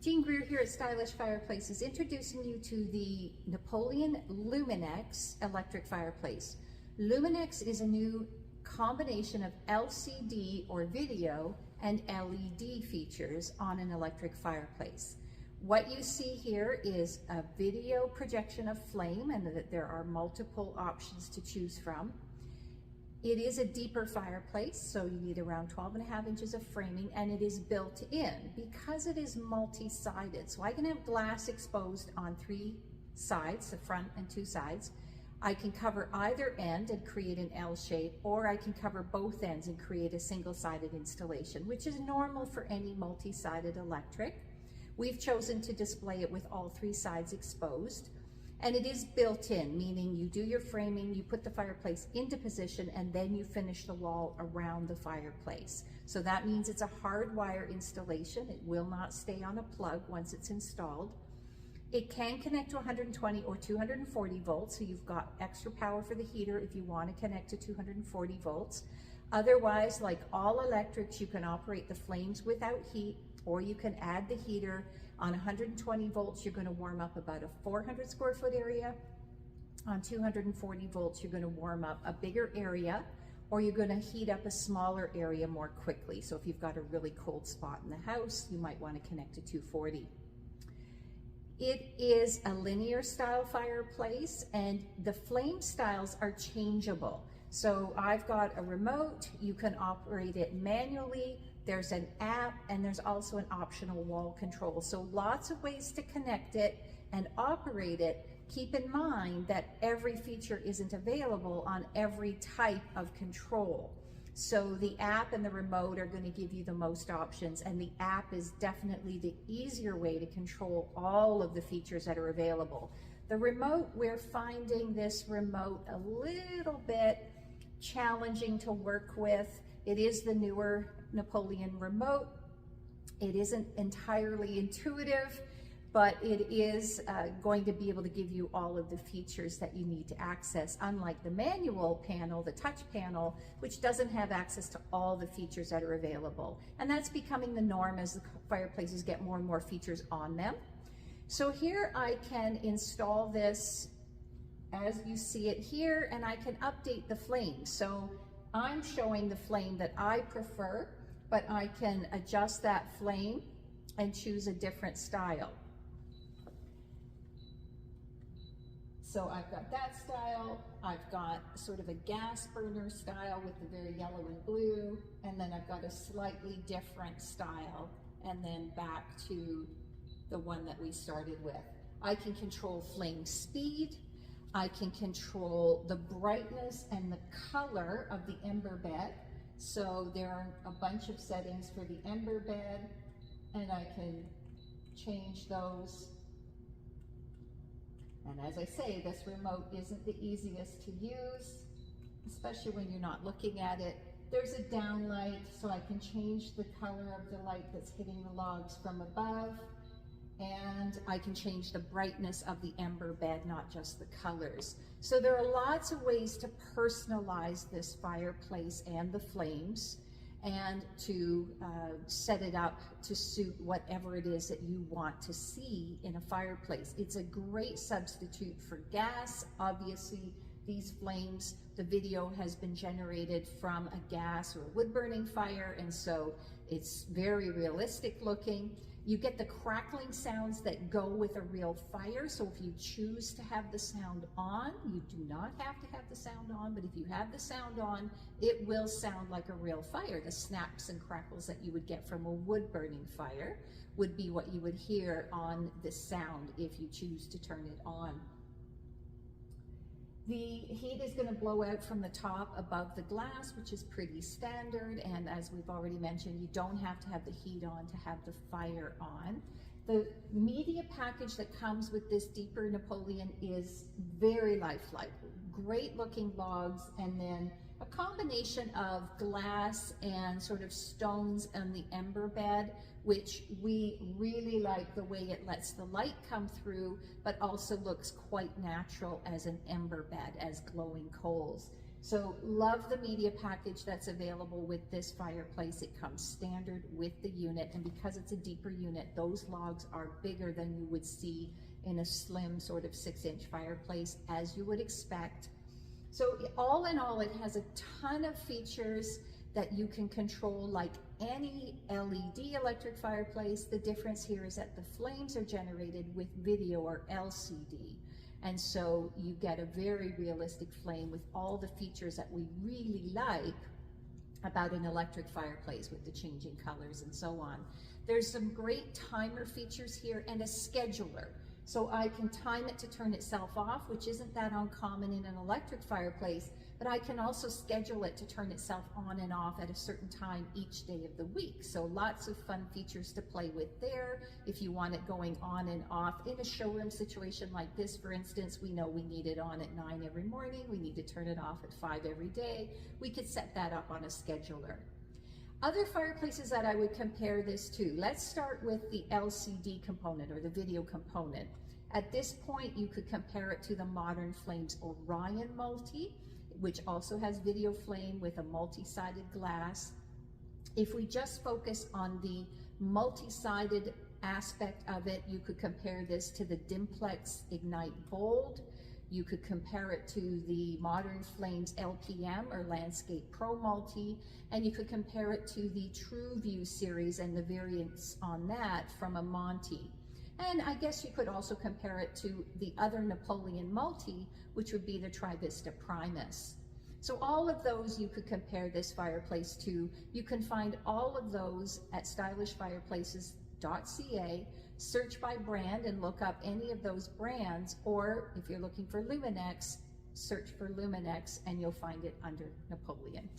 Jean Greer here at Stylish Fireplaces, introducing you to the Napoleon Luminex electric fireplace. Luminex is a new combination of LCD or video and LED features on an electric fireplace. What you see here is a video projection of flame, and that there are multiple options to choose from. It is a deeper fireplace, so you need around 12.5 inches of framing, and it is built in because it is multi-sided. So I can have glass exposed on 3 sides, the front and 2 sides. I can cover either end and create an L shape, or I can cover both ends and create a single-sided installation, which is normal for any multi-sided electric. We've chosen to display it with all 3 sides exposed. And it is built in, meaning you do your framing, you put the fireplace into position, and then you finish the wall around the fireplace. So that means it's a hardwire installation. It will not stay on a plug once it's installed. It can connect to 120 or 240 volts, so you've got extra power for the heater if you want to connect to 240 volts. Otherwise, like all electrics, you can operate the flames without heat, or you can add the heater. On 120 volts, you're going to warm up about a 400 square foot area. On 240 volts, you're going to warm up a bigger area, or you're going to heat up a smaller area more quickly. So if you've got a really cold spot in the house, you might want to connect to 240. It is a linear style fireplace, and the flame styles are changeable. So I've got a remote, you can operate it manually, there's an app, and there's also an optional wall control. So lots of ways to connect it and operate it. Keep in mind that every feature isn't available on every type of control. So the app and the remote are going to give you the most options, and the app is definitely the easier way to control all of the features that are available. The remote, we're finding this remote a little bit challenging to work with. It is the newer Napoleon remote. It isn't entirely intuitive, but it is going to be able to give you all of the features that you need to access, unlike the manual panel, the touch panel, which doesn't have access to all the features that are available. And that's becoming the norm as the fireplaces get more and more features on them. So here I can install this as you see it here, and I can update the flame. So I'm showing the flame that I prefer, but I can adjust that flame and choose a different style. So I've got that style, I've got sort of a gas burner style with the very yellow and blue, and then I've got a slightly different style, and then back to the one that we started with. I can control flame speed, I can control the brightness and the color of the ember bed. So there are a bunch of settings for the ember bed, and I can change those. And as I say, this remote isn't the easiest to use, especially when you're not looking at it. There's a down light, so I can change the color of the light that's hitting the logs from above. And I can change the brightness of the ember bed, not just the colors. So there are lots of ways to personalize this fireplace and the flames, and to set it up to suit whatever it is that you want to see in a fireplace. It's a great substitute for gas. Obviously, these flames, the video has been generated from a gas or a wood-burning fire, and so it's very realistic looking. You get the crackling sounds that go with a real fire. So if you choose to have the sound on, you do not have to have the sound on, but if you have the sound on, it will sound like a real fire. The snaps and crackles that you would get from a wood-burning fire would be what you would hear on the sound if you choose to turn it on. The heat is going to blow out from the top above the glass, which is pretty standard, and as we've already mentioned, you don't have to have the heat on to have the fire on. The media package that comes with this deeper Napoleon is very lifelike. Great looking logs, and then a combination of glass and sort of stones on the ember bed, which we really like the way it lets the light come through, but also looks quite natural as an ember bed, as glowing coals. So love the media package that's available with this fireplace. It comes standard with the unit, and because it's a deeper unit, those logs are bigger than you would see in a slim sort of 6-inch fireplace, as you would expect. So all in all, it has a ton of features that you can control like any LED electric fireplace. The difference here is that the flames are generated with video or LCD. And so you get a very realistic flame with all the features that we really like about an electric fireplace, with the changing colors and so on. There's some great timer features here and a scheduler. So I can time it to turn itself off, which isn't that uncommon in an electric fireplace, but I can also schedule it to turn itself on and off at a certain time each day of the week. So lots of fun features to play with there. If you want it going on and off in a showroom situation like this, for instance, we know we need it on at 9 every morning, we need to turn it off at 5 every day. We could set that up on a scheduler. Other fireplaces that I would compare this to, let's start with the LCD component or the video component. At this point, you could compare it to the Modern Flames Orion Multi, which also has video flame with a multi-sided glass. If we just focus on the multi-sided aspect of it, you could compare this to the Dimplex Ignite Bold. You could compare it to the Modern Flames LPM or Landscape Pro Multi, and you could compare it to the True View series and the variants on that from a Monty. And I guess you could also compare it to the other Napoleon Multi, which would be the Trivista Primus. So all of those you could compare this fireplace to. You can find all of those at stylishfireplaces.ca. Search by brand and look up any of those brands, or if you're looking for Luminex, search for Luminex and you'll find it under Napoleon.